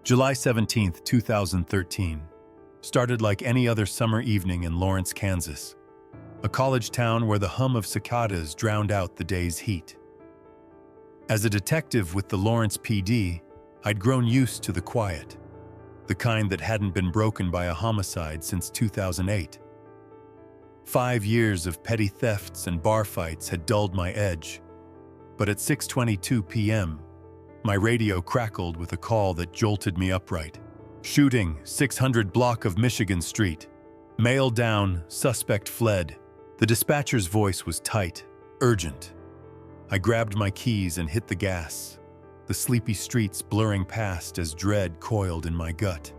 July 17, 2013, started like any other summer evening in Lawrence, Kansas, a college town where the hum of cicadas drowned out the day's heat. As a detective with the Lawrence PD, I'd grown used to the quiet, the kind that hadn't been broken by a homicide since 2008. 5 years of petty thefts and bar fights had dulled my edge, but at 6:22 p.m., my radio crackled with a call that jolted me upright. Shooting, 600 block of Michigan Street. Mail down, suspect fled. The dispatcher's voice was tight, urgent. I grabbed my keys and hit the gas, the sleepy streets blurring past as dread coiled in my gut.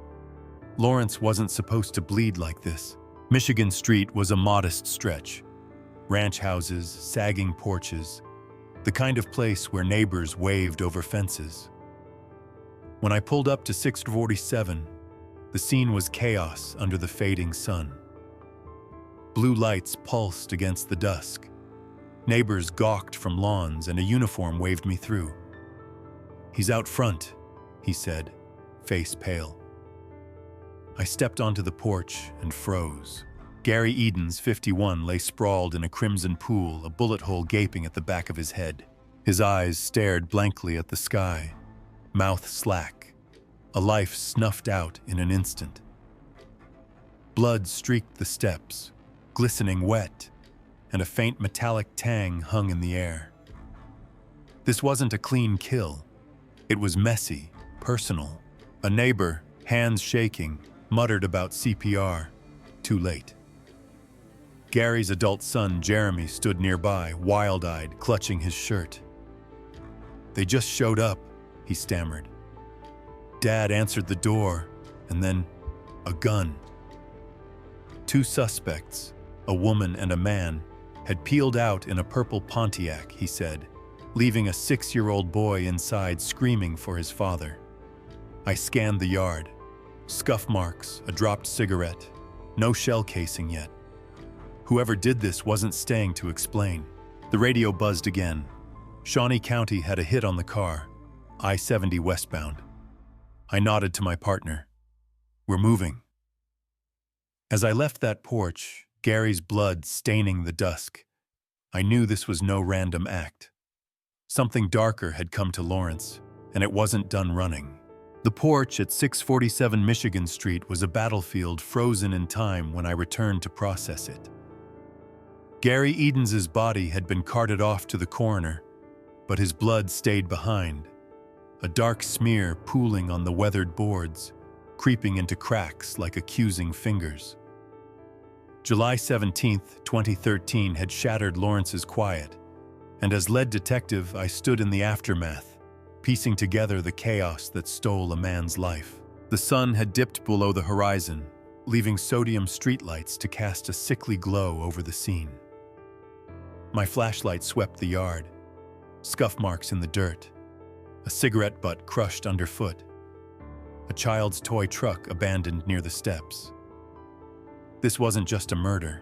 Lawrence wasn't supposed to bleed like this. Michigan Street was a modest stretch. Ranch houses, sagging porches, the kind of place where neighbors waved over fences. When I pulled up to 647, the scene was chaos under the fading sun. Blue lights pulsed against the dusk. Neighbors gawked from lawns and a uniform waved me through. "He's out front," he said, face pale. I stepped onto the porch and froze. Gary Edens, 51, lay sprawled in a crimson pool, a bullet hole gaping at the back of his head. His eyes stared blankly at the sky, mouth slack, a life snuffed out in an instant. Blood streaked the steps, glistening wet, and a faint metallic tang hung in the air. This wasn't a clean kill. It was messy, personal. A neighbor, hands shaking, muttered about CPR. Too late. Gary's adult son, Jeremy, stood nearby, wild-eyed, clutching his shirt. "They just showed up," he stammered. Dad answered the door, and then a gun. 2 suspects, a woman and a man, had peeled out in a purple Pontiac, he said, leaving a 6-year-old boy inside screaming for his father. I scanned the yard. Scuff marks, a dropped cigarette, no shell casing yet. Whoever did this wasn't staying to explain. The radio buzzed again. Shawnee County had a hit on the car, I-70 westbound. I nodded to my partner. "We're moving." As I left that porch, Gary's blood staining the dusk, I knew this was no random act. Something darker had come to Lawrence, and it wasn't done running. The porch at 647 Michigan Street was a battlefield frozen in time when I returned to process it. Gary Edens's body had been carted off to the coroner, but his blood stayed behind, a dark smear pooling on the weathered boards, creeping into cracks like accusing fingers. July 17, 2013 had shattered Lawrence's quiet, and as lead detective I stood in the aftermath, piecing together the chaos that stole a man's life. The sun had dipped below the horizon, leaving sodium streetlights to cast a sickly glow over the scene. My flashlight swept the yard, scuff marks in the dirt, a cigarette butt crushed underfoot, a child's toy truck abandoned near the steps. This wasn't just a murder.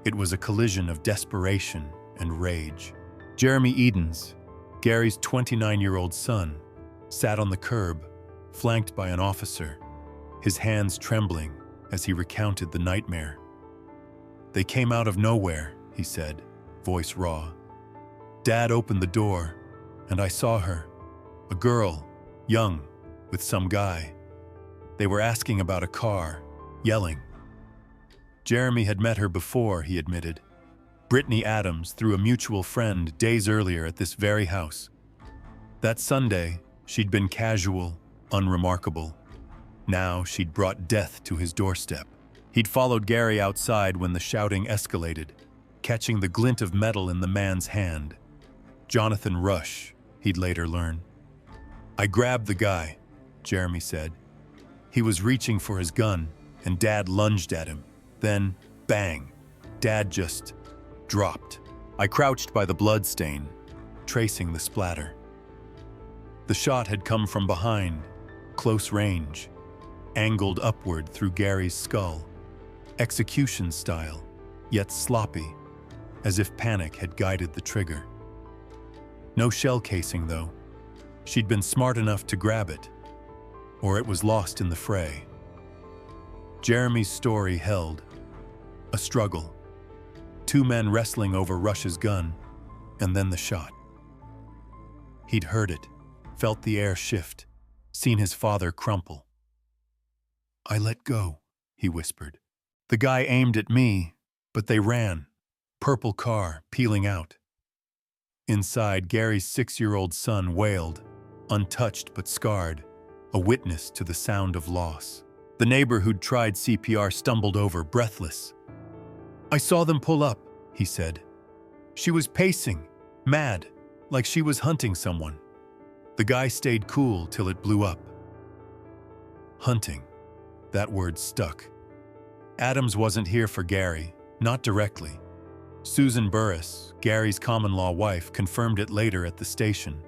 It was a collision of desperation and rage. Jeremy Edens, Gary's 29-year-old son, sat on the curb, flanked by an officer, his hands trembling as he recounted the nightmare. "They came out of nowhere," he said, voice raw. "Dad opened the door, and I saw her, a girl, young, with some guy. They were asking about a car, yelling. Jeremy had met her before, he admitted. Brittany Adams through a mutual friend days earlier at this very house. That Sunday, she'd been casual, unremarkable. Now she'd brought death to his doorstep. He'd followed Gary outside when the shouting escalated, catching the glint of metal in the man's hand. Jonathan Rush, he'd later learn. "I grabbed the guy," Jeremy said. "He was reaching for his gun, and Dad lunged at him. Then, bang, Dad just dropped. I crouched by the blood stain, tracing the splatter. The shot had come from behind, close range, angled upward through Gary's skull, execution style, yet sloppy, as if panic had guided the trigger. No shell casing, though. She'd been smart enough to grab it. or it was lost in the fray. Jeremy's story held. A struggle. Two men wrestling over Rush's gun, and then the shot. He'd heard it, felt the air shift, seen his father crumple. "I let go," he whispered. The guy aimed at me, but they ran. Purple car, peeling out. Inside, Gary's 6-year-old son wailed, untouched but scarred, a witness to the sound of loss. The neighbor who'd tried CPR stumbled over, breathless. "I saw them pull up," he said. "She was pacing, mad, like she was hunting someone." The guy stayed cool till it blew up. Hunting. That word stuck. Adams wasn't here for Gary, not directly. Susan Burris, Gary's common-law wife, confirmed it later at the station,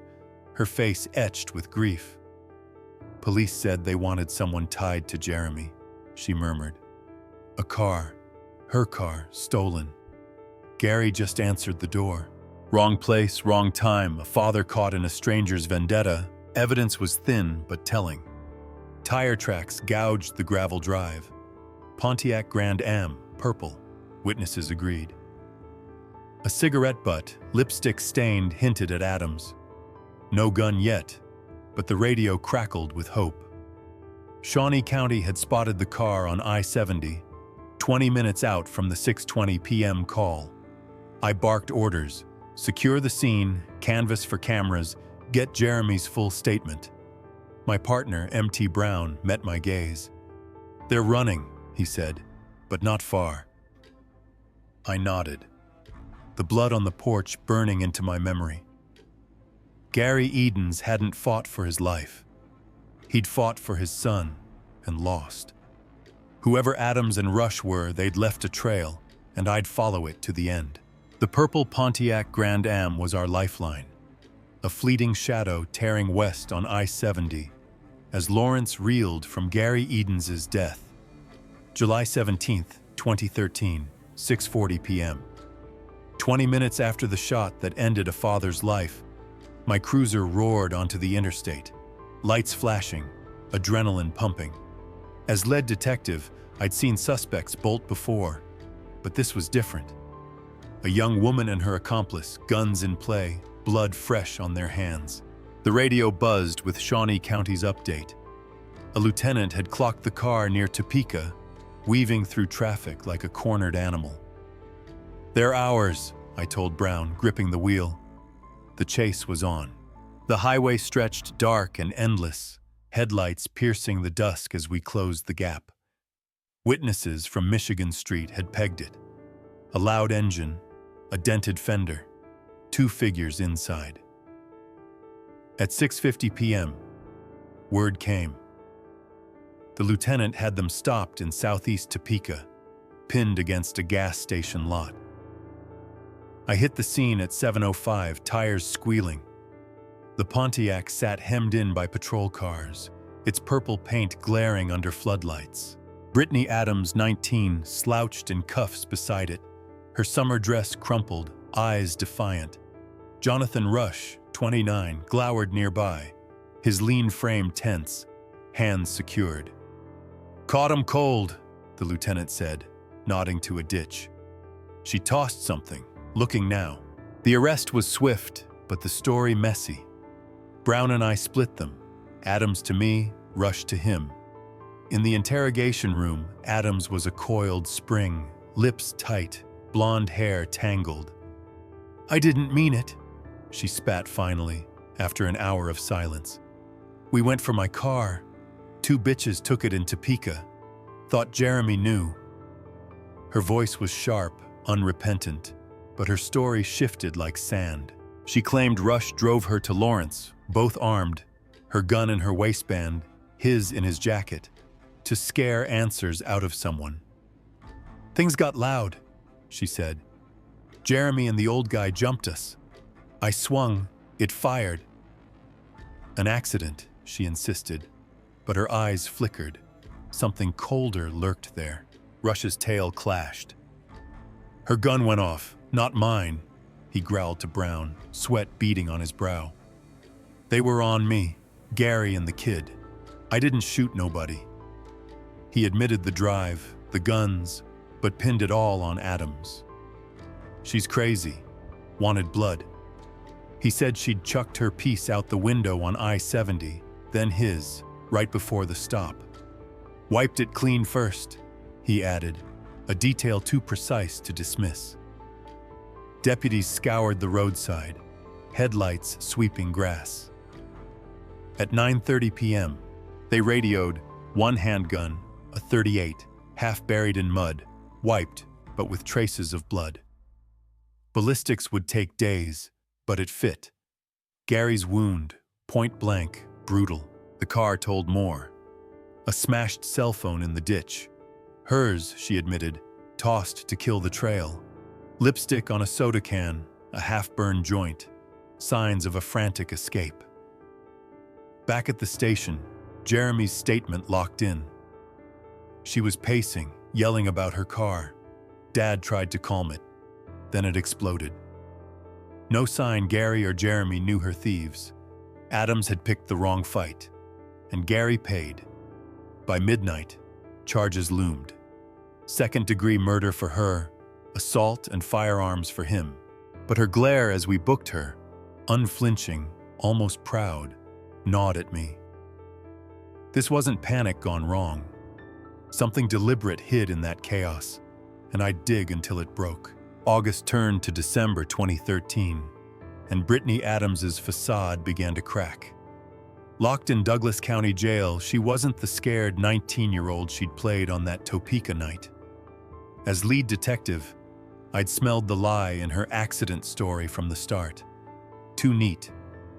her face etched with grief. "Police said they wanted someone tied to Jeremy," she murmured. "A car, her car, stolen. Gary just answered the door. Wrong place, wrong time, a father caught in a stranger's vendetta. Evidence was thin but telling. Tire tracks gouged the gravel drive. Pontiac Grand Am, purple. Witnesses agreed. A cigarette butt, lipstick stained, hinted at Adams. No gun yet, but the radio crackled with hope. Shawnee County had spotted the car on I-70, 20 minutes out from the 6:20 p.m. call. I barked orders. Secure the scene, canvas for cameras, get Jeremy's full statement. My partner, M.T. Brown, met my gaze. "They're running," he said, "but not far." I nodded, the blood on the porch burning into my memory. Gary Edens hadn't fought for his life. He'd fought for his son and lost. Whoever Adams and Rush were, they'd left a trail, and I'd follow it to the end. The purple Pontiac Grand Am was our lifeline, a fleeting shadow tearing west on I-70 as Lawrence reeled from Gary Edens' death. July 17th, 2013, 6:40 p.m. 20 minutes after the shot that ended a father's life, my cruiser roared onto the interstate, lights flashing, adrenaline pumping. As lead detective, I'd seen suspects bolt before, but this was different. A young woman and her accomplice, guns in play, blood fresh on their hands. The radio buzzed with Shawnee County's update. A lieutenant had clocked the car near Topeka, weaving through traffic like a cornered animal. "They're ours," I told Brown, gripping the wheel. The chase was on. The highway stretched dark and endless, headlights piercing the dusk as we closed the gap. Witnesses from Michigan Street had pegged it. A loud engine, a dented fender, two figures inside. At 6:50 p.m., word came. The lieutenant had them stopped in southeast Topeka, pinned against a gas station lot. I hit the scene at 7:05, tires squealing. The Pontiac sat hemmed in by patrol cars, its purple paint glaring under floodlights. Brittany Adams, 19, slouched in cuffs beside it, her summer dress crumpled, eyes defiant. Jonathan Rush, 29, glowered nearby, his lean frame tense, hands secured. "Caught 'em cold," the lieutenant said, nodding to a ditch. She tossed something, looking now. The arrest was swift, but the story messy. Brown and I split them, Adams to me, Rush to him. In the interrogation room, Adams was a coiled spring, lips tight, blonde hair tangled. "I didn't mean it," she spat finally, after an hour of silence. "We went for my car. Two bitches took it in Topeka. Thought Jeremy knew." Her voice was sharp, unrepentant, but her story shifted like sand. She claimed Rush drove her to Lawrence, both armed, her gun in her waistband, his in his jacket, to scare answers out of someone. "Things got loud," she said. "Jeremy and the old guy jumped us. I swung, it fired." "An accident," she insisted, but her eyes flickered. Something colder lurked there. Rush's tail clashed. "Her gun went off, not mine," he growled to Brown, sweat beading on his brow. "They were on me, Gary and the kid. I didn't shoot nobody. He admitted the drive, the guns, but pinned it all on Adams. She's crazy, wanted blood. He said she'd chucked her piece out the window on I-70, then his, right before the stop. Wiped it clean first, he added, a detail too precise to dismiss. Deputies scoured the roadside, headlights sweeping grass. At 9:30 p.m., they radioed one handgun, a .38, half buried in mud, wiped, but with traces of blood. Ballistics would take days, but it fit. Gary's wound, point blank, brutal. The car told more. A smashed cell phone in the ditch. Hers, she admitted, tossed to kill the trail. Lipstick on a soda can, a half-burned joint, signs of a frantic escape. Back at the station, Jeremy's statement locked in. She was pacing, yelling about her car. Dad tried to calm it. Then it exploded. No sign Gary or Jeremy knew her thieves. Adams had picked the wrong fight, and Gary paid. By midnight, charges loomed. Second-degree murder for her, assault and firearms for him. But her glare as we booked her, unflinching, almost proud, gnawed at me. This wasn't panic gone wrong. Something deliberate hid in that chaos, and I'd dig until it broke. August turned to December 2013, and Brittany Adams's facade began to crack. Locked in Douglas County Jail, she wasn't the scared 19-year-old she'd played on that Topeka night. As lead detective, I'd smelled the lie in her accident story from the start. Too neat,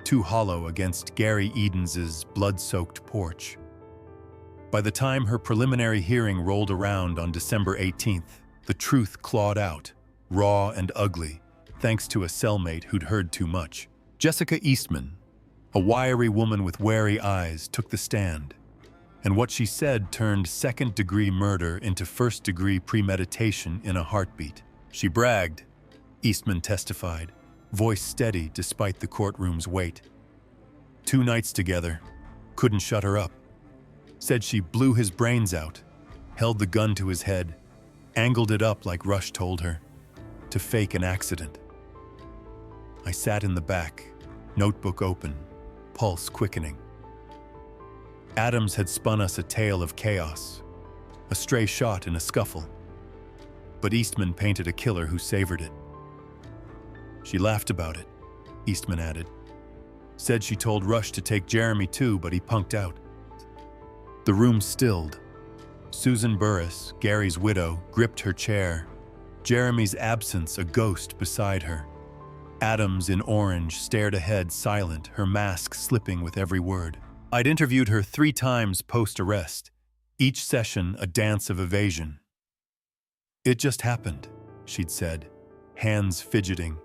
too hollow against Gary Edens's blood-soaked porch. By the time her preliminary hearing rolled around on December 18th, the truth clawed out, raw and ugly, thanks to a cellmate who'd heard too much. Jessica Eastman, a wiry woman with wary eyes, took the stand. And what she said turned second-degree murder into first-degree premeditation in a heartbeat. She bragged, Eastman testified, voice steady despite the courtroom's weight. 2 nights together, couldn't shut her up. Said she blew his brains out, held the gun to his head, angled it up like Rush told her, to fake an accident. I sat in the back, notebook open, pulse quickening. Adams had spun us a tale of chaos, a stray shot in a scuffle. But Eastman painted a killer who savored it. She laughed about it, Eastman added. Said she told Rush to take Jeremy too, but he punked out. The room stilled. Susan Burris, Gary's widow, gripped her chair, Jeremy's absence a ghost beside her. Adams, in orange, stared ahead silent, her mask slipping with every word. I'd interviewed her 3 times post-arrest, each session a dance of evasion. It just happened, she'd said, hands fidgeting,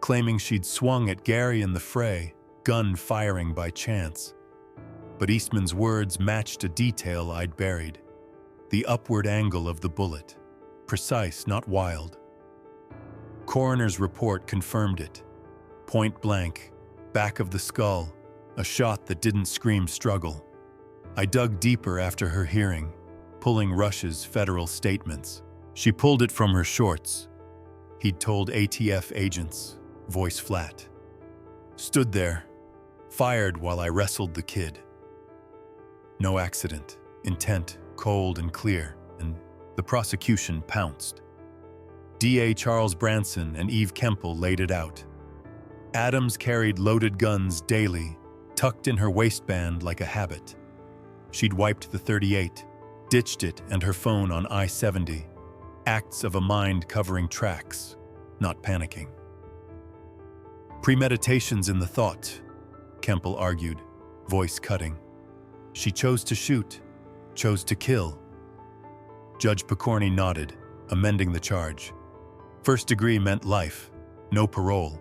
claiming she'd swung at Gary in the fray, gun firing by chance. But Eastman's words matched a detail I'd buried. The upward angle of the bullet. Precise, not wild. Coroner's report confirmed it. Point blank, back of the skull, a shot that didn't scream struggle. I dug deeper after her hearing, pulling Rush's federal statements. She pulled it from her shorts. He'd told ATF agents, voice flat. Stood there, fired while I wrestled the kid. No accident, intent, cold and clear, and the prosecution pounced. DA Charles Branson and Eve Kemple laid it out. Adams carried loaded guns daily, tucked in her waistband like a habit. She'd wiped the .38, ditched it and her phone on I-70. Acts of a mind covering tracks, not panicking. Premeditation's in the thought, Kemple argued, voice cutting. She chose to shoot, chose to kill. Judge Picorni nodded, amending the charge. First degree meant life, no parole,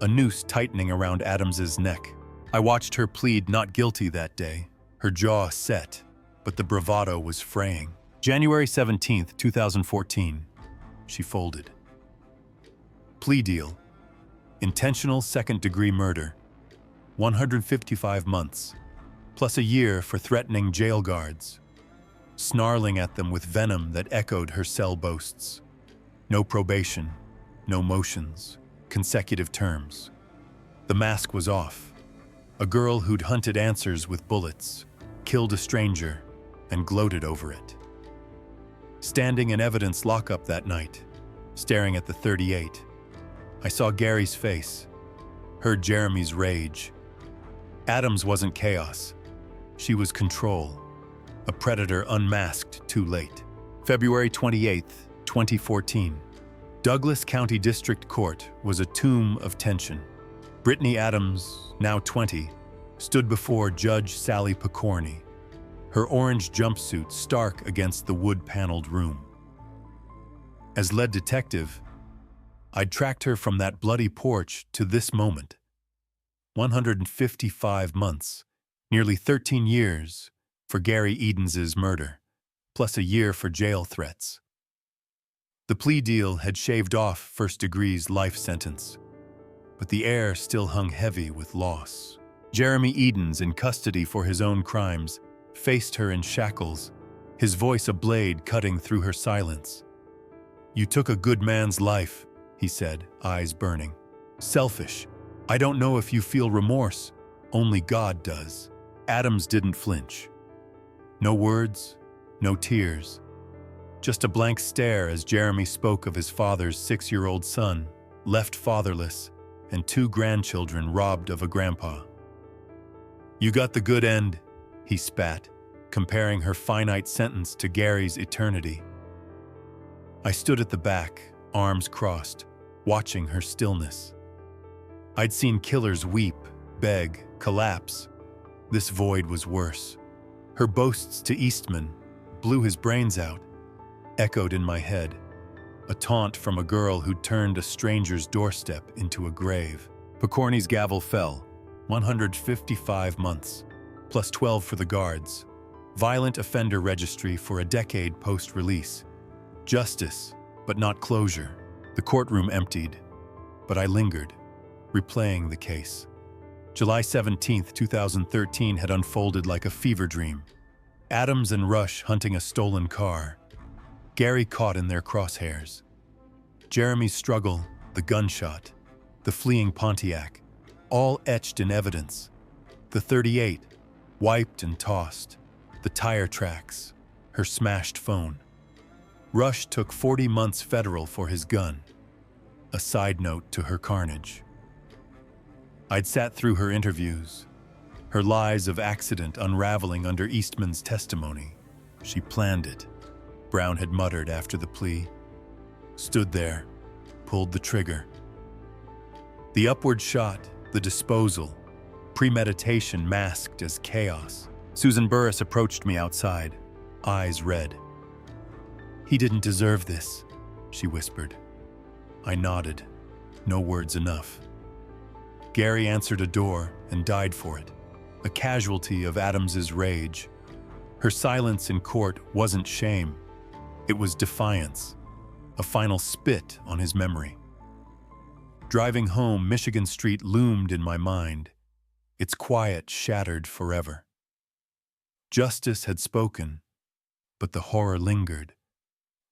a noose tightening around Adams's neck. I watched her plead not guilty that day, her jaw set, but the bravado was fraying. January 17th, 2014, she folded. Plea deal. Intentional second-degree murder. 155 months. plus a year for threatening jail guards, snarling at them with venom that echoed her cell boasts. No probation, no motions, consecutive terms. The mask was off. A girl who'd hunted answers with bullets, killed a stranger, and gloated over it. Standing in evidence lockup that night, staring at the 38, I saw Gary's face, heard Jeremy's rage. Adams wasn't chaos. She was control, a predator unmasked too late. February 28, 2014. Douglas County District Court was a tomb of tension. Brittany Adams, now 20, stood before Judge Sally Picorni, her orange jumpsuit stark against the wood-paneled room. As lead detective, I'd tracked her from that bloody porch to this moment. 155 months, nearly 13 years, for Gary Edens's murder, plus a year for jail threats. The plea deal had shaved off First Degree's life sentence, but the air still hung heavy with loss. Jeremy Edens, in custody for his own crimes, faced her in shackles, his voice a blade cutting through her silence. "You took a good man's life," he said, eyes burning. "Selfish. I don't know if you feel remorse. Only God does." Adams didn't flinch. No words, no tears. Just a blank stare as Jeremy spoke of his father's 6-year-old son, left fatherless, and 2 grandchildren robbed of a grandpa. "You got the good end," he spat, comparing her finite sentence to Gary's eternity. I stood at the back, arms crossed, watching her stillness. I'd seen killers weep, beg, collapse. This void was worse. Her boasts to Eastman, blew his brains out, echoed in my head, a taunt from a girl who'd turned a stranger's doorstep into a grave. Picorni's gavel fell, 155 months, plus 12 for the guards, violent offender registry for a decade post-release. Justice, but not closure. The courtroom emptied, but I lingered, replaying the case. July 17, 2013 had unfolded like a fever dream. Adams and Rush hunting a stolen car. Gary caught in their crosshairs. Jeremy's struggle, the gunshot, the fleeing Pontiac, all etched in evidence. The 38, wiped and tossed. The tire tracks, her smashed phone. Rush took 40 months federal for his gun. A side note to her carnage. I'd sat through her interviews, her lies of accident unraveling under Eastman's testimony. She planned it, Brown had muttered after the plea. Stood there, pulled the trigger. The upward shot, the disposal, premeditation masked as chaos. Susan Burris approached me outside, eyes red. "He didn't deserve this," she whispered. I nodded, no words enough. Gary answered a door and died for it, a casualty of Adams's rage. Her silence in court wasn't shame. It was defiance, a final spit on his memory. Driving home, Michigan Street loomed in my mind, its quiet shattered forever. Justice had spoken, but the horror lingered,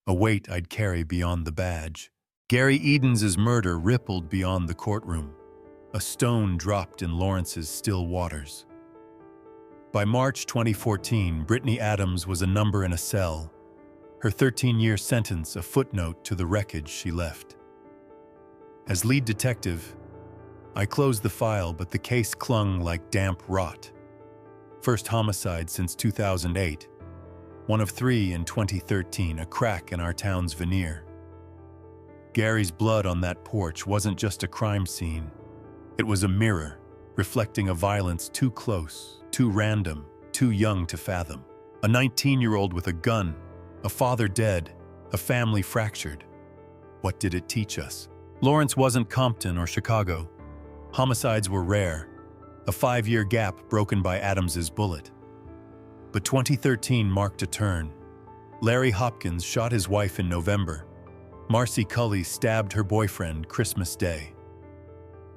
a weight I'd carry beyond the badge. Gary Edens's murder rippled beyond the courtroom, a stone dropped in Lawrence's still waters. By March 2014, Brittany Adams was a number in a cell, her 13-year sentence a footnote to the wreckage she left. As lead detective, I closed the file, but the case clung like damp rot. First homicide since 2008, one of 3 in 2013, a crack in our town's veneer. Gary's blood on that porch wasn't just a crime scene. It was a mirror, reflecting a violence too close, too random, too young to fathom. A 19-year-old with a gun, a father dead, a family fractured. What did it teach us? Lawrence wasn't Compton or Chicago. Homicides were rare, a 5-year gap broken by Adams's bullet. But 2013 marked a turn. Larry Hopkins shot his wife in November. Marcy Cully stabbed her boyfriend Christmas Day.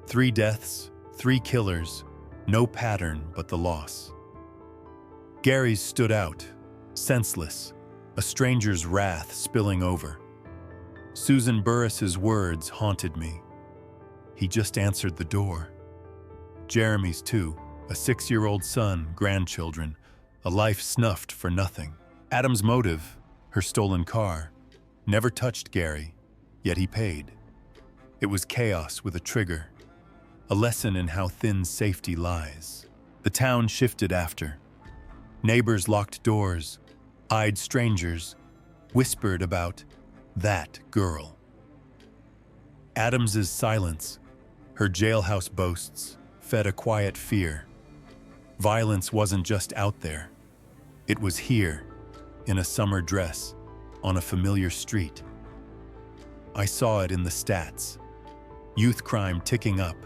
3 deaths, 3 killers, no pattern but the loss. Gary's stood out, senseless, a stranger's wrath spilling over. Susan Burris's words haunted me. He just answered the door. Jeremy's too, a 6-year-old son, grandchildren, a life snuffed for nothing. Adam's motive, her stolen car, never touched Gary, yet he paid. It was chaos with a trigger, a lesson in how thin safety lies. The town shifted after. Neighbors locked doors, eyed strangers, whispered about that girl. Adams's silence, her jailhouse boasts, fed a quiet fear. Violence wasn't just out there. It was here, in a summer dress, on a familiar street. I saw it in the stats. Youth crime ticking up,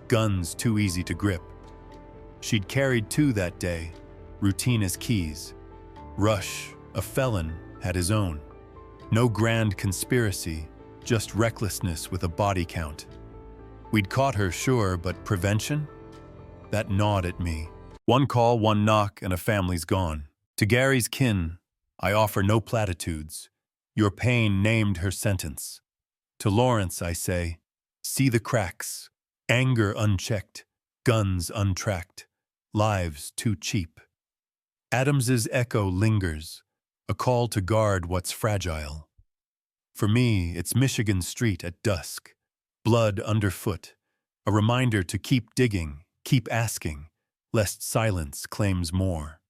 guns too easy to grip. She'd carried 2 that day, routine as keys. Rush, a felon, had his own. No grand conspiracy, just recklessness with a body count. We'd caught her, sure, but prevention? That gnawed at me. 1 call, 1 knock, and a family's gone. To Gary's kin, I offer no platitudes. Your pain named her sentence. To Lawrence, I say, see the cracks. Anger unchecked, guns untracked, lives too cheap. Adams's echo lingers, a call to guard what's fragile. For me, it's Michigan Street at dusk, blood underfoot, a reminder to keep digging, keep asking, lest silence claims more.